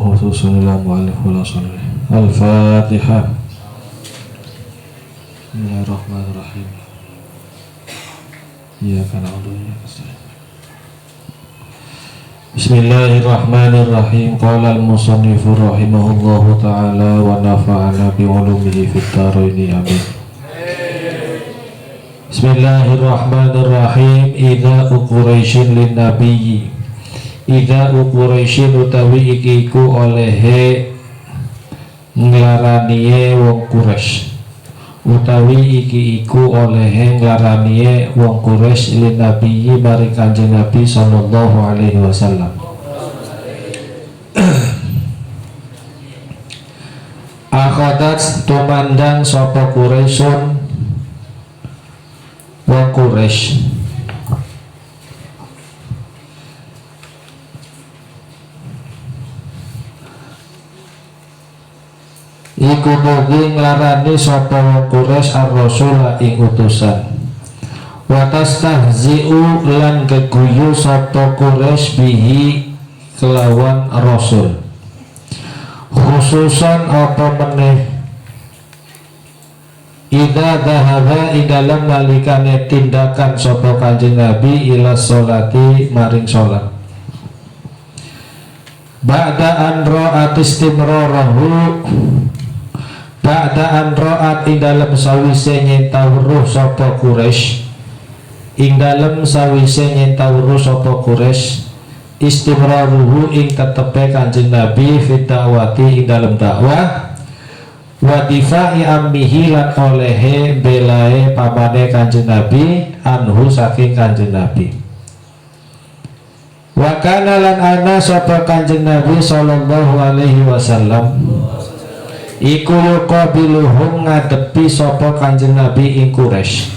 khususun ila mu'alif wa salli. Al-Fatihah. Bismillahirrahmanirrahim. Iyyaka na'budu wa iyyaka nasta'in. Bismillahirrahmanirrahim. Qala al-musannifu rahimahullahu ta'ala wa nafa'ana bi'ulumihi fid dharaini amin. Bismillahirrahmanirrahim. Idza Quraisyin lin nabiyyi, idza Quraisyin utawi iki iku olehe nglaraniye wong Quraisy, utawi iki iku olehe nglaraniye wong Quraisy lin nabiyyi maring Kanjeng Nabi sallallahu alaihi wasallam. Akhadat tumandang sapa Quraisyun wong Quraisy iku mugi nglarani sapa wong Quraisy ar-rasul ing utusan. Wa tastahzi'u lan geguyu sapa Quraisy bihi kelawan rasul. Khususan apa meneh idza dhahaba idalam nalikane tindakan sapa Kanjeng Nabi ila sholati maring salat. Ba'da an ra'at istimrarahu, ba'da an ra'at ing dalem sawise nyentawruh sapa Quraisy, ing dalem sawise nyentawruh sapa Quraisy istimraruhu ing tetepe Kanjeng Nabi fi da'wati ing dalem dakwah wa difa'i ammihi lan olehe belae pamane Kanjeng Nabi anhu saking Kanjeng Nabi. Wa kana lan ana sapa Kanjeng Nabi sallallahu alaihi wasallam iku yuqabiluhum ngadepi sapa Kanjeng Nabi ing Quraisy,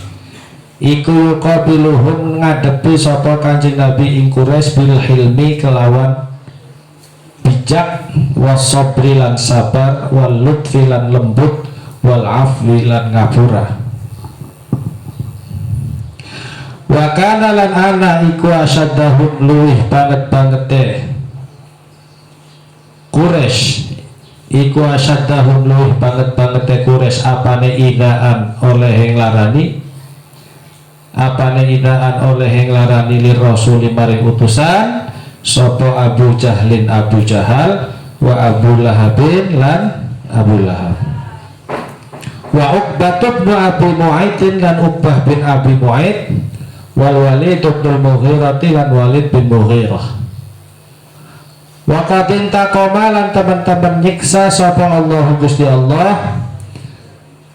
iku yuqabiluhum ngadepi sapa Kanjeng Nabi ing Quraisy bil hilmi kelawan bijak, wasabri lan sabar, wal lutfi lan lembut, wal afwi lan ngapura. Wa kana lan ana iku asaddahum luwih banget-bangete Quraisy, iku asaddahum luwih banget-bangete Quraisy apane idaan oleh nglarani, apane idaan oleh nglarani lir rasul maring utusan sapa Abu Jahlin Abu Jahal wa Abu Lahabin lan Abu Lahab wa Uqbah bin Abi Mu'aitin lan Uqbah bin Abi Mu'ait wal Walid bin Mughirah lan Walid bin Mughirah wa qadin taqoma lan teman-teman nyiksa sapa Allah Gusti Allah,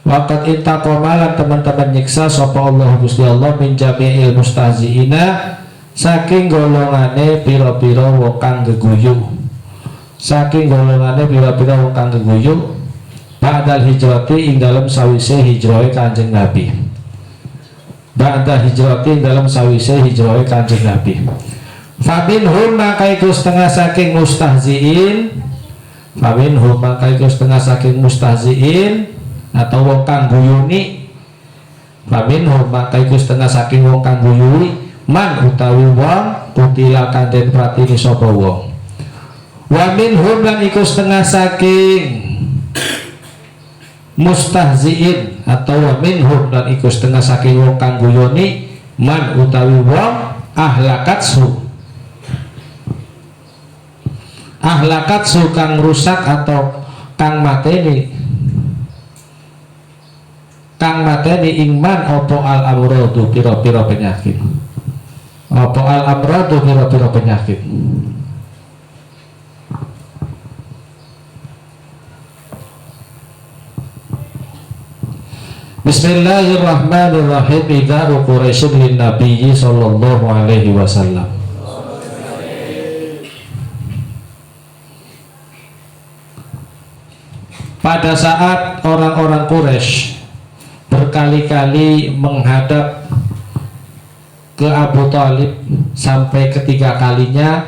wa qadin taqoma lan teman-teman nyiksa sapa Allah Gusti Allah min jami'il mustahziina saking golongane pira-pira wong kang geguyu, saking golongane pira-pira wong kang geguyu ba'dal hijrati ing dalem sawise hijrahe Kanjeng Nabi, ba'da hijrati ing dalem sawise hijrahe Kanjeng Nabi. Faminhum maka iku setengah saking mustahziin, faminhum maka iku setengah saking mustahziin atau wong kang guyuni, faminhum maka iku setengah saking wong kang guyuni man utawi wong kutila kang den pratini sapa wong. Wa minhum lan iku setengah saking mustahziin atau wa minhum lan iku setengah saking wong kang guyoni man utawi wong ahlakatsu, ahlakatsu kang rusak atau kang mateni, kang mateni ingman opo al amradu pira-pira penyakit, apa al-amradu pira-pira penyakit. Bismillahirrahmanirrahim. Idza Quraisyin lin nabiyyi sallallahu alaihi wasallam. Pada saat orang-orang Quraisy berkali-kali menghadap ke Abu Thalib sampai ketiga kalinya,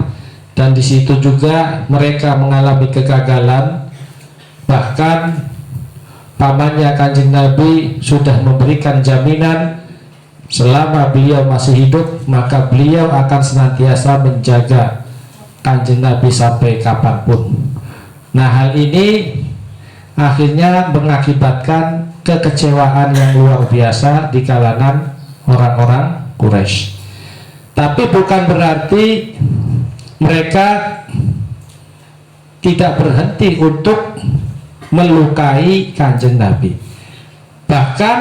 dan di situ juga mereka mengalami kegagalan. Bahkan pamannya Kanjeng Nabi sudah memberikan jaminan selama beliau masih hidup maka beliau akan senantiasa menjaga Kanjeng Nabi sampai kapanpun. Nah, hal ini akhirnya mengakibatkan kekecewaan yang luar biasa di kalangan orang-orang Quraisy. Tapi bukan berarti mereka tidak berhenti untuk melukai Kanjeng Nabi. Bahkan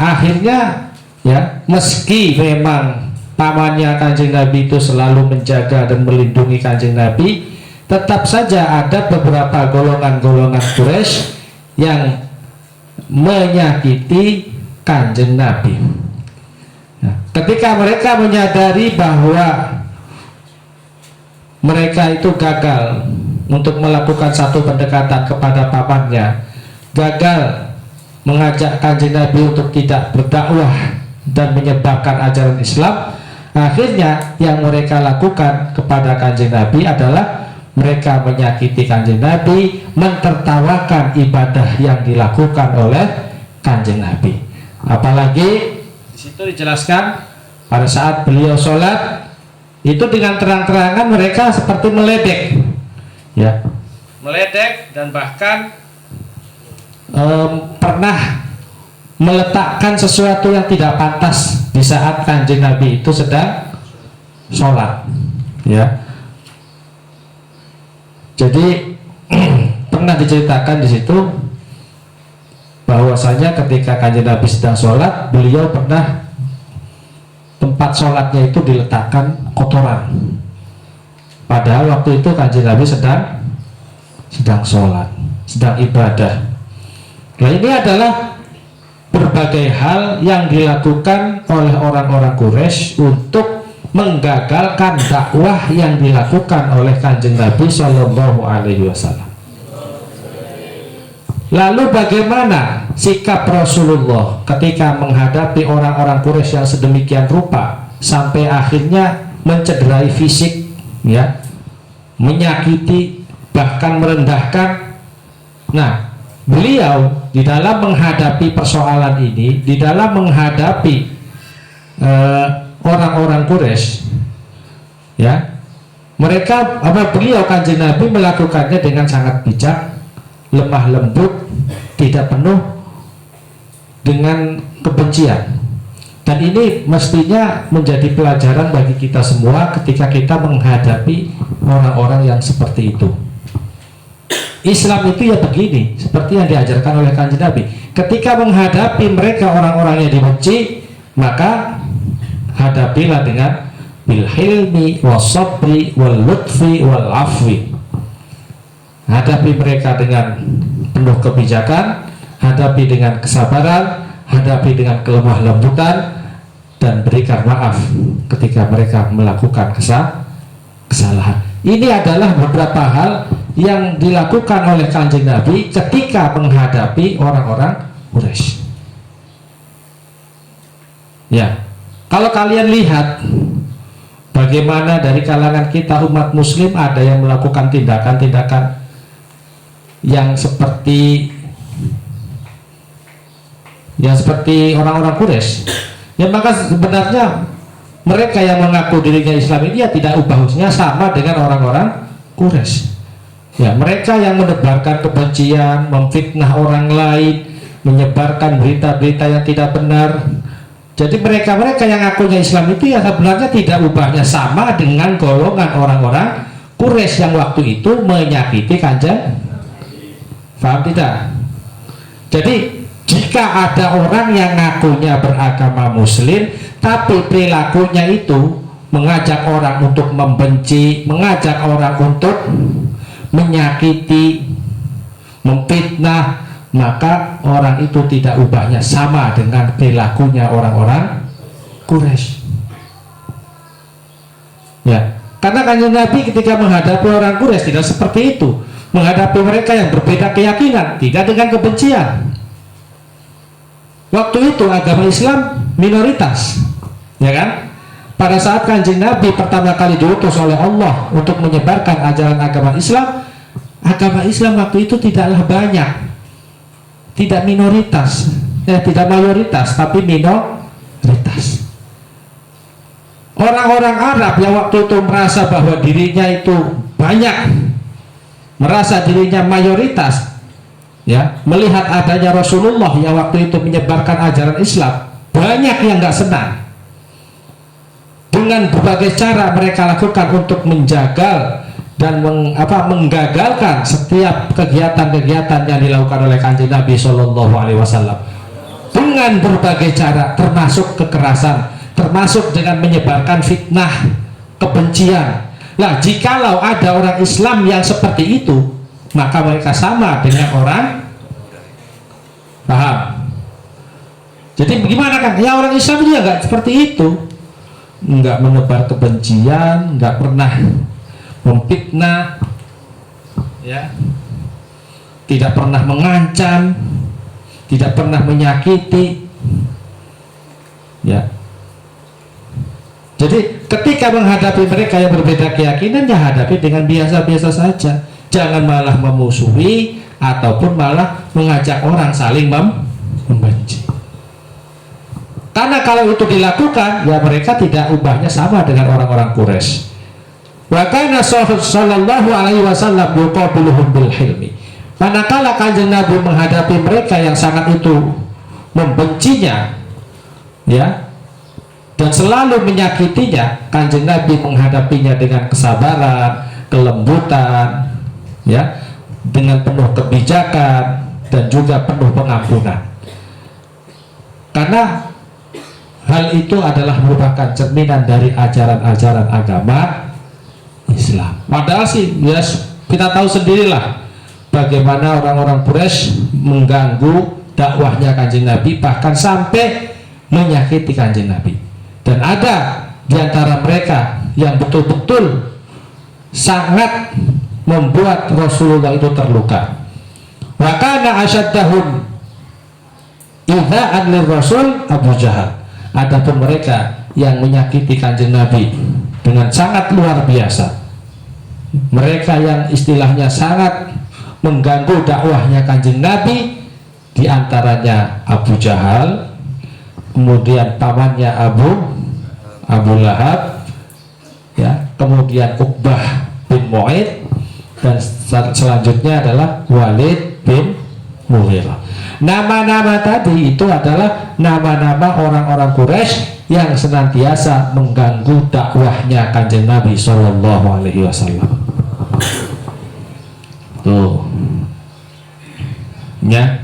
akhirnya ya, meski memang pamannya Kanjeng Nabi itu selalu menjaga dan melindungi Kanjeng Nabi, tetap saja ada beberapa golongan-golongan Quraisy yang menyakiti Kanjeng Nabi. Nah, ketika mereka menyadari bahwa mereka itu gagal untuk melakukan satu pendekatan kepada pamannya, gagal mengajak Kanjeng Nabi untuk tidak berdakwah dan menyebarkan ajaran Islam, akhirnya yang mereka lakukan kepada Kanjeng Nabi adalah mereka menyakiti Kanjeng Nabi, mentertawakan ibadah yang dilakukan oleh Kanjeng Nabi. Apalagi di situ dijelaskan pada saat beliau sholat itu dengan terang-terangan mereka seperti meledek, ya, meledek dan bahkan pernah meletakkan sesuatu yang tidak pantas di saat Kanjeng Nabi itu sedang sholat, ya. Jadi pernah diceritakan di situ bahwasanya ketika Kanjeng Nabi sedang sholat, beliau pernah tempat sholatnya itu diletakkan kotoran, padahal waktu itu Kanjeng Nabi sedang sholat, sedang ibadah. Nah, ini adalah berbagai hal yang dilakukan oleh orang-orang Quraisy untuk menggagalkan dakwah yang dilakukan oleh Kanjeng Nabi Shallallahu Alaihi Wasallam. Lalu bagaimana sikap Rasulullah ketika menghadapi orang-orang Quraisy yang sedemikian rupa sampai akhirnya mencederai fisik, ya, menyakiti, bahkan merendahkan? Nah, beliau di dalam menghadapi persoalan ini, di dalam menghadapi orang-orang Quraisy, ya, mereka beliau Kanjeng Nabi melakukannya dengan sangat bijak, lemah lembut, tidak penuh dengan kebencian. Dan ini mestinya menjadi pelajaran bagi kita semua ketika kita menghadapi orang-orang yang seperti itu. Islam itu ya begini, seperti yang diajarkan oleh Kanjeng Nabi. Ketika menghadapi mereka orang-orang yang dibenci, maka hadapilah dengan bil hilmi was sabri wal lutfi wal afwi. Hadapi mereka dengan penuh kebijakan, hadapi dengan kesabaran, hadapi dengan kelemah lembutan, dan berikan maaf ketika mereka melakukan kesalahan. Ini adalah beberapa hal yang dilakukan oleh Kanjeng Nabi ketika menghadapi orang-orang Quraisy. Ya, kalau kalian lihat bagaimana dari kalangan kita umat Muslim ada yang melakukan tindakan-tindakan yang seperti orang-orang Quraisy, ya, maka sebenarnya mereka yang mengaku dirinya Islam ini ya tidak ubahnya sama dengan orang-orang Quraisy. Ya, mereka yang menebarkan kebencian, memfitnah orang lain, menyebarkan berita-berita yang tidak benar. Jadi mereka-mereka yang ngakunya Islam itu ya sebenarnya tidak ubahnya sama dengan golongan orang-orang Quraisy yang waktu itu menyakiti Kanjeng. Paham tidak? Jadi jika ada orang yang ngakunya beragama Muslim tapi perilakunya itu mengajak orang untuk membenci, mengajak orang untuk menyakiti, memfitnah, maka orang itu tidak ubahnya sama dengan perilakunya orang-orang Quraisy. Ya, karena Kanjeng Nabi ketika menghadapi orang Quraisy tidak seperti itu. Menghadapi mereka yang berbeda keyakinan, tidak dengan kebencian. Waktu itu agama Islam minoritas, ya kan? Pada saat Kanjeng Nabi pertama kali diutus oleh Allah untuk menyebarkan ajaran agama Islam waktu itu tidaklah banyak, tidak minoritas, tidak mayoritas, tapi minoritas. Orang-orang Arab yang waktu itu merasa bahwa dirinya itu banyak, merasa dirinya mayoritas, ya, melihat adanya Rasulullah yang waktu itu menyebarkan ajaran Islam, banyak yang nggak senang. Dengan berbagai cara mereka lakukan untuk menjagal dan menggagalkan setiap kegiatan-kegiatan yang dilakukan oleh Kanjeng Nabi Shallallahu Alaihi Wasallam dengan berbagai cara, termasuk kekerasan, termasuk dengan menyebarkan fitnah, kebencian. Nah, jikalau ada orang Islam yang seperti itu, maka mereka sama dengan orang paham. Jadi bagaimana kan? Ya, orang Islam juga nggak seperti itu, nggak menebar kebencian, nggak pernah memfitnah, ya, tidak pernah mengancam, tidak pernah menyakiti, ya. Jadi ketika menghadapi mereka yang berbeda keyakinan, ya hadapi dengan biasa-biasa saja, jangan malah memusuhi ataupun malah mengajak orang saling membenci. Karena kalau itu dilakukan, ya mereka tidak ubahnya sama dengan orang-orang Quraisy. Wa kana sallallahu alaihi wasallam yuqabiluhum bil hilmi. Manakala Kanjeng Nabi menghadapi mereka yang sangat itu membencinya, ya, dan selalu menyakitinya, Kanjeng Nabi menghadapinya dengan kesabaran, kelembutan, ya, dengan penuh kebijakan dan juga penuh pengampunan. Karena hal itu adalah merupakan cerminan dari ajaran-ajaran agama Islam. Padahal sih, ya, kita tahu sendirilah bagaimana orang-orang Quraisy mengganggu dakwahnya Kanjeng Nabi, bahkan sampai menyakiti Kanjeng Nabi. Dan ada di antara mereka yang betul-betul sangat membuat Rasulullah itu terluka. Wa kana asyaddahum idza'an lirrasul Abu Jahal. Adapun mereka yang menyakiti Kanjeng Nabi dengan sangat luar biasa, mereka yang istilahnya sangat mengganggu dakwahnya Kanjeng Nabi, diantaranya Abu Jahal, kemudian pamannya Abu Lahab, ya, kemudian Uqbah bin Mu'aid, dan selanjutnya adalah Walid bin Mughirah. Nama-nama tadi itu adalah nama-nama orang-orang Quraisy yang senantiasa mengganggu dakwahnya Kanjeng Nabi Shallallahu Alaihi Wasallam. Tuh, ya,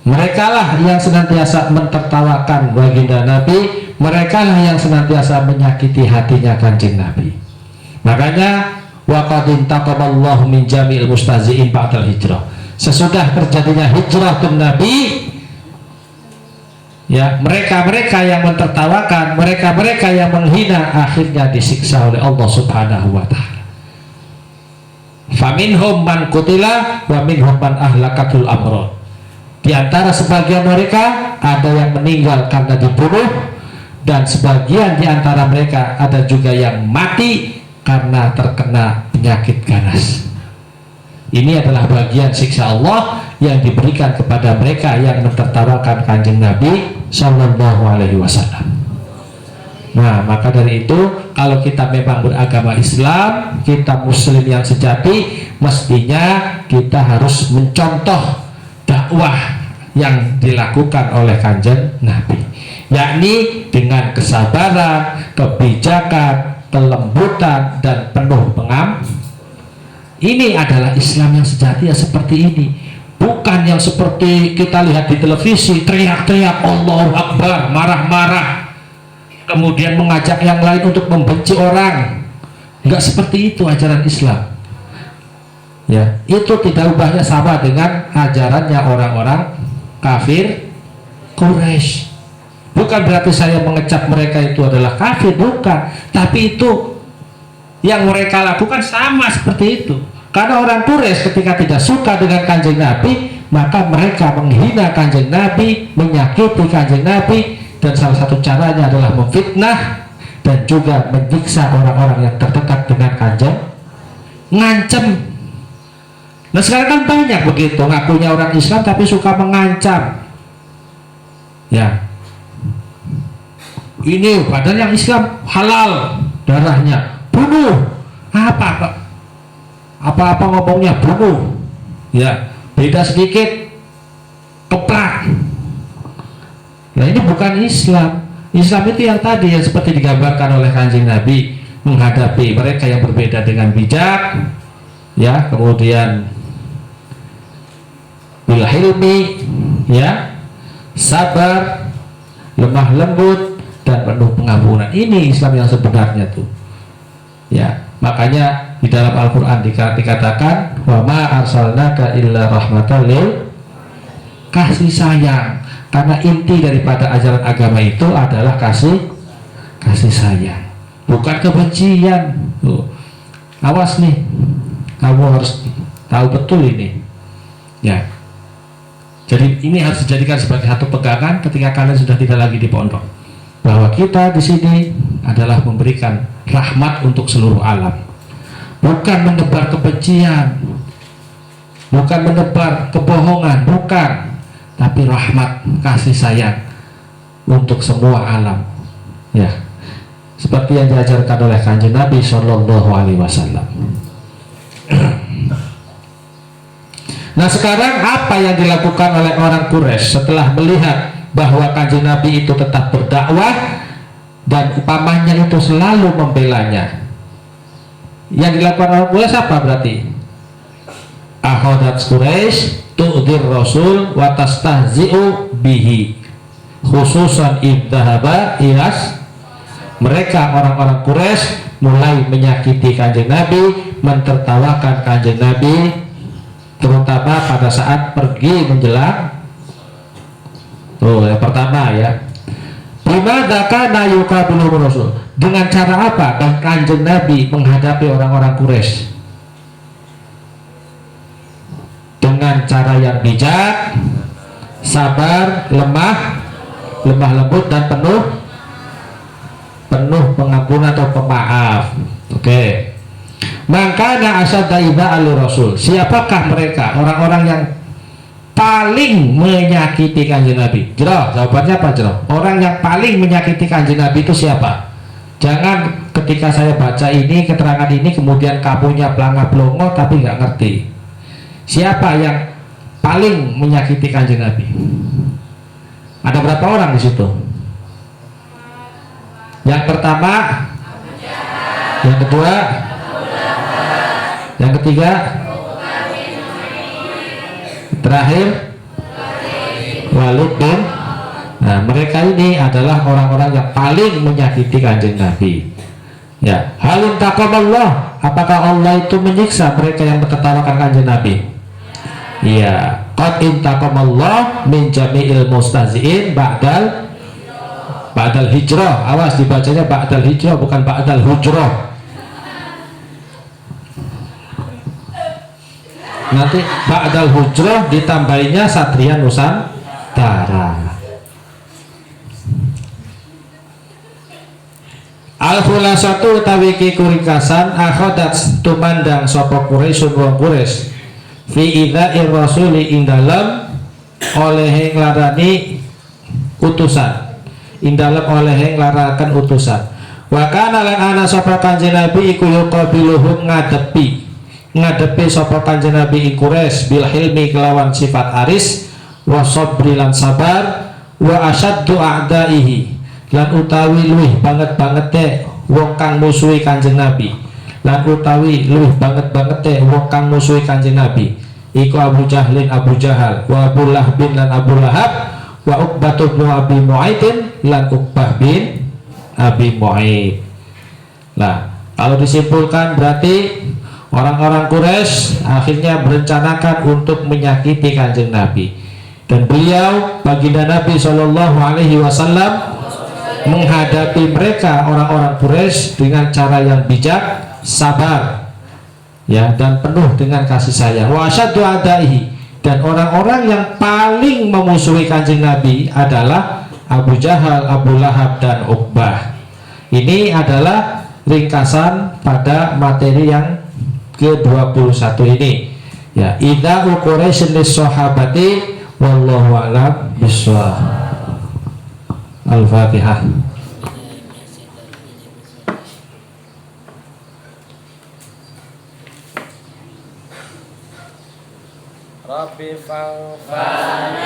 mereka lah yang senantiasa mentertawakan baginda Nabi, mereka lah yang senantiasa menyakiti hatinya Kanjeng Nabi. Makanya waqad taqabbalallahu min jami'il mustazi'in ba'dal hijrah. Sesudah terjadinya hijrah Nabi, ya, mereka-mereka yang mentertawakan, mereka-mereka yang menghina, akhirnya disiksa oleh Allah Subhanahu wa taala. Faminhum man qutila wa minhum man ahlakatul amrun. Di antara sebagian mereka ada yang meninggal karena dibunuh, dan sebagian di antara mereka ada juga yang mati karena terkena penyakit ganas. Ini adalah bagian siksa Allah yang diberikan kepada mereka yang mentertawakan Kanjeng Nabi Sallallahu Alaihi Wasallam. Nah, maka dari itu, kalau kita memang beragama Islam, kita Muslim yang sejati, mestinya kita harus mencontoh dakwah yang dilakukan oleh Kanjeng Nabi, yakni dengan kesabaran, kebijakan, kelembutan, dan penuh pengampunan. Ini adalah Islam yang sejati, ya, seperti ini, bukan yang seperti kita lihat di televisi, teriak-teriak Allahu Akbar, marah-marah, kemudian mengajak yang lain untuk membenci orang. Enggak seperti itu ajaran Islam, ya. Itu tidak ubahnya sama dengan ajarannya orang-orang kafir Quraisy. Bukan berarti saya mengecap mereka itu adalah kafir, bukan, tapi itu yang mereka lakukan sama seperti itu. Karena orang Quraisy ketika tidak suka dengan Kanjeng Nabi, maka mereka menghina Kanjeng Nabi, menyakiti Kanjeng Nabi, dan salah satu caranya adalah memfitnah dan juga menyiksa orang-orang yang terdekat dengan Kanjeng, ngancam. Nah, sekarang kan banyak begitu, ngakunya orang Islam tapi suka mengancam, ya. Ini padahal yang Islam halal darahnya, bunuh. Apa apa-apa ngomongnya bunuh, ya beda sedikit keplak. Nah ini bukan Islam. Islam itu yang tadi yang seperti digambarkan oleh Kanjeng Nabi, menghadapi mereka yang berbeda dengan bijak, ya, kemudian bil hilmi, ya, sabar, lemah lembut, dan penuh pengampunan. Ini Islam yang sebenarnya tuh, ya. Makanya di dalam Al-Quran dikatakan wa ma arsalnaka illa rahmatan lil, kasih sayang. Karena inti daripada ajaran agama itu adalah kasih sayang, bukan kebencian. Tuh. Awas nih, kamu harus tahu betul ini, ya. Jadi ini harus dijadikan sebagai satu pegangan ketika kalian sudah tidak lagi di pondok, bahwa kita di sini adalah memberikan rahmat untuk seluruh alam, bukan menebar kebencian, bukan menebar kebohongan, bukan, tapi rahmat, kasih sayang untuk semua alam, ya, seperti yang diajarkan oleh Kanjeng Nabi Shallallahu Alaihi Wasallam. Nah sekarang apa yang dilakukan oleh orang Quraisy setelah melihat bahwa Kanjeng Nabi itu tetap berdakwah dan upamanya itu selalu membelanya? Yang dilakukan orang Quraisy apa berarti? Akhadat Quraisy tu'dir Rasul wa tastahzi'u bihi khususan idzahaba ilas. Mereka orang-orang Quraisy mulai menyakiti Kanjeng Nabi, mentertawakan Kanjeng Nabi, terutama pada saat pergi menjelang. Tuh yang pertama ya, bimana kana yuqabilu Rasul, dengan cara apa dan Kanjeng Nabi menghadapi orang-orang Quraisy? Dengan cara yang bijak, sabar, lemah lembut, dan penuh pengampunan atau pemaaf. Oke. Maka asyadda idza'al Rasul. Siapakah mereka? Orang-orang yang paling menyakiti Kanjeng Nabi. Jero, jawabannya apa jero? Orang yang paling menyakiti Kanjeng Nabi itu siapa? Jangan ketika saya baca ini, keterangan ini, kemudian kamunya pelangap blongo tapi nggak ngerti. Siapa yang paling menyakiti Kanjeng Nabi? Ada berapa orang di situ? Yang pertama, yang kedua, yang ketiga, terakhir Walid bin. Nah mereka ini adalah orang-orang yang paling menyakiti Kanjeng Nabi. Ya, halin taqaballah, apakah Allah itu menyiksa mereka yang mentertawakan Kanjeng Nabi? Iya, qad intaqamallah min jami'il mustahzi'in ba'dal hijrah. Awas dibacanya ba'dal hijrah bukan ba'dal hujrah. Nanti ba'dal hujrah ditambahinya Satria Nusantara. Al-khulasatu tawiki kurikasan akhadat tumandang sapa Quraisyun wong Quraisy fi idza'ir rasuli indalam oleh nglarani utusan, indalam oleh nglarakan utusan. Wa kana lan ana sapa Kanjeng Nabi iku yuqabiluhum ngadepi sapa Kanjeng Nabi Quraisy bil hilmi kelawan sifat aris wa sabri lan sabar wa asyaddu a'daihi lan utawi luwih banget-bangete wong kang musuhi Kanjeng Nabi, lan utawi luwih banget-bangete wong kang musuhi Kanjeng Nabi iku Abu Jahlin Abu Jahal wa Abu Lahbin lan Abu Lahab wa Uqbah bin Abi Mu'aitin lan Uqbah bin Abi Mu'aid. Nah kalau disimpulkan berarti orang-orang Quraisy akhirnya merencanakan untuk menyakiti Kanjeng Nabi, dan beliau baginda Nabi Shallallahu Alaihi Wasallam menghadapi mereka orang-orang Quraisy dengan cara yang bijak, sabar, ya, dan penuh dengan kasih sayang. Wa asyaddu adaihi, dan orang-orang yang paling memusuhi Kanjeng Nabi adalah Abu Jahal, Abu Lahab, dan Uqbah. Ini adalah ringkasan pada materi yang ke-21 ini. Ya, idza Quraisy lis-sahabati wallahu a'lam bissawab. Al-Fatihah. Rabbi fa'fana